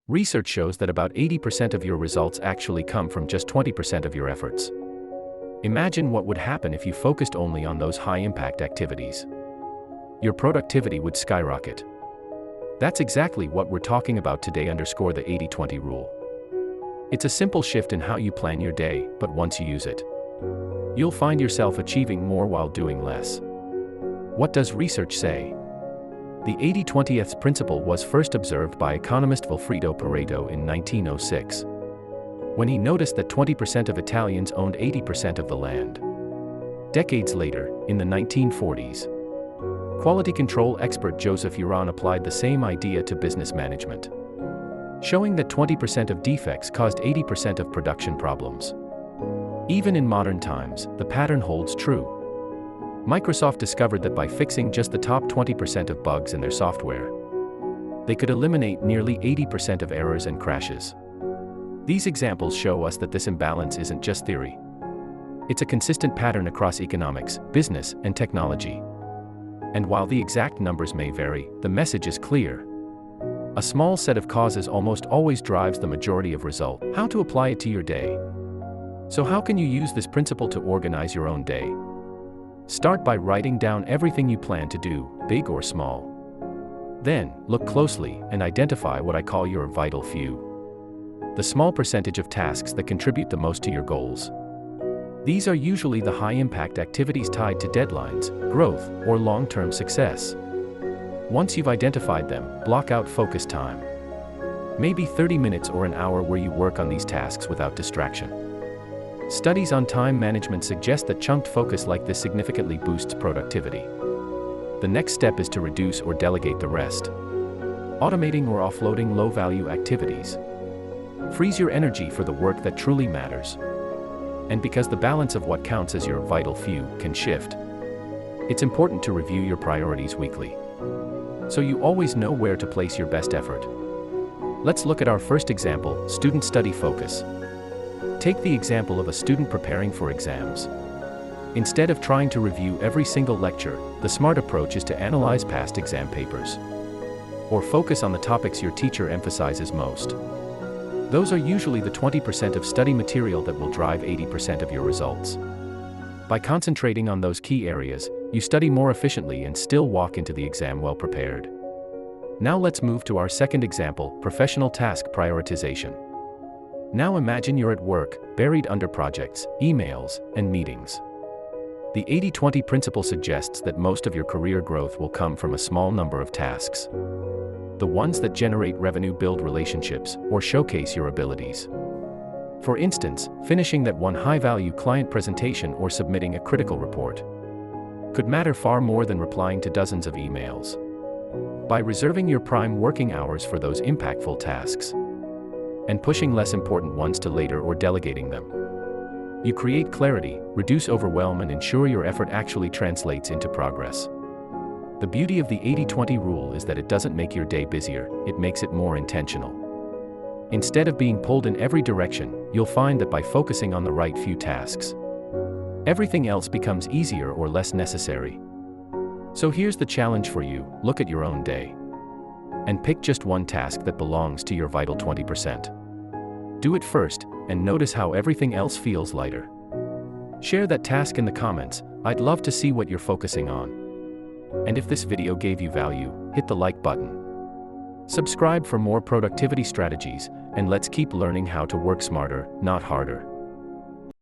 Research shows that about 80% of your results actually come from just 20% of your efforts. Imagine what would happen if you focused only on those high-impact activities. Your productivity would skyrocket. That's exactly what we're talking about today. Underscore the 80-20 rule. It's a simple shift in how you plan your day, but once you use it, you'll find yourself achieving more while doing less. What does research say? The 80-20 principle was first observed by economist Vilfredo Pareto in 1906, when he noticed that 20% of Italians owned 80% of the land. Decades later, in the 1940s, quality control expert Joseph Uran applied the same idea to business management, showing that 20% of defects caused 80% of production problems. Even in modern times, the pattern holds true. Microsoft discovered that by fixing just the top 20% of bugs in their software, they could eliminate nearly 80% of errors and crashes. These examples show us that this imbalance isn't just theory. It's a consistent pattern across economics, business, and technology. And while the exact numbers may vary, the message is clear. A small set of causes almost always drives the majority of result. How to apply it to your day? So how can you use this principle to organize your own day? Start by writing down everything you plan to do, big or small. Then, look closely and identify what I call your vital few. The small percentage of tasks that contribute the most to your goals. These are usually the high-impact activities tied to deadlines, growth, or long-term success. Once you've identified them, block out focus time. Maybe 30 minutes or an hour where you work on these tasks without distraction. Studies on time management suggest that chunked focus like this significantly boosts productivity. The next step is to reduce or delegate the rest. Automating or offloading low-value activities frees your energy for the work that truly matters. And because the balance of what counts as your vital few can shift, it's important to review your priorities weekly, so you always know where to place your best effort. Let's look at our first example, student study focus. Take the example of a student preparing for exams. Instead of trying to review every single lecture, the smart approach is to analyze past exam papers, or focus on the topics your teacher emphasizes most. Those are usually the 20% of study material that will drive 80% of your results. By concentrating on those key areas, you study more efficiently and still walk into the exam well prepared. Now let's move to our second example, professional task prioritization. Now imagine you're at work, buried under projects, emails, and meetings. The 80-20 principle suggests that most of your career growth will come from a small number of tasks. The ones that generate revenue, build relationships, or showcase your abilities. For instance, finishing that one high-value client presentation or submitting a critical report could matter far more than replying to dozens of emails. By reserving your prime working hours for those impactful tasks, and pushing less important ones to later or delegating them, you create clarity, reduce overwhelm, and ensure your effort actually translates into progress. The beauty of the 80-20 rule is that it doesn't make your day busier, it makes it more intentional. Instead of being pulled in every direction, you'll find that by focusing on the right few tasks, everything else becomes easier or less necessary. So here's the challenge for you: look at your own day and pick just one task that belongs to your vital 20%. Do it first, and notice how everything else feels lighter. Share that task in the comments. I'd love to see what you're focusing on. And if this video gave you value, hit the like button. Subscribe for more productivity strategies, and let's keep learning how to work smarter, not harder.